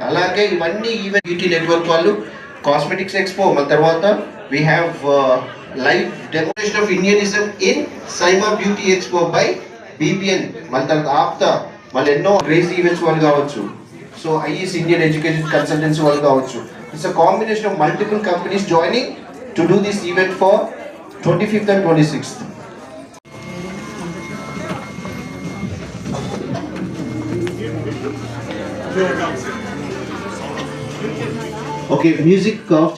అలాగే ఇవన్నీ event beauty network వాళ్ళు కాస్మెటిక్స్ ఎక్స్పో, మన తర్వాత we have live demonstration of Indianism in Saima beauty expo by BPN, మళ్ళీ తర్వాత ఆప్తా, మళ్ళీ ఎన్నో క్రేజీ ఈవెంట్స్ వాళ్ళు కావచ్చు. So IES Indian education consultancy వాళ్ళు కావచ్చు. It's a combination of multiple companies joining to do this event for 25th and 26th. Okay, music of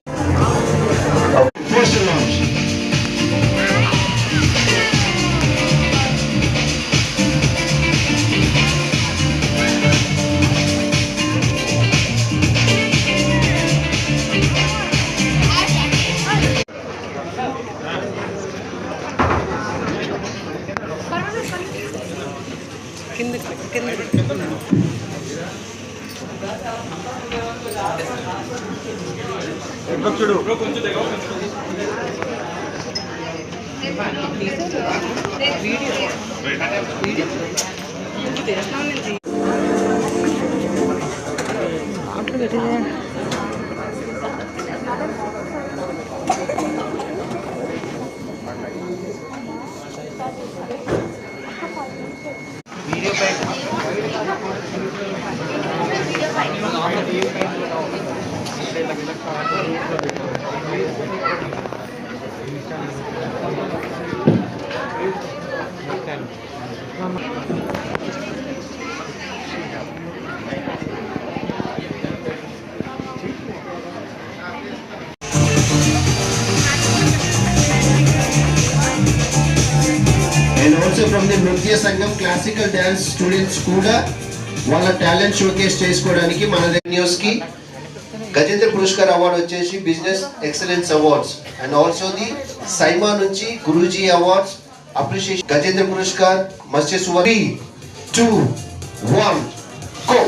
first launch. And also from the Nritya Sangam classical dance students kuda వాళ్ళ talent showcase చేసుకోవడానికి మన news కి Gajendra Puraskar award వచ్చేసి business excellence awards, and also the Saima నుంచి Guruji awards appreciation. Gajendra Puraskar Matsya Suvarna 3, 2, 1 go.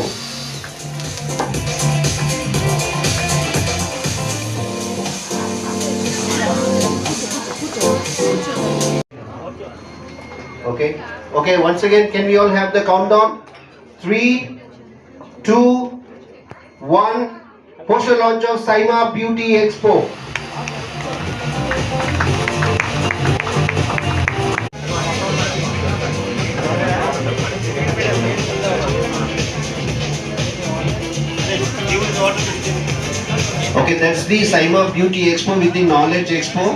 Okay, once again, can we all have the countdown? 3, 2, 1. Poster launch of Saima Beauty Expo. Okay, that's the Saima Beauty Expo with the Knowledge Expo.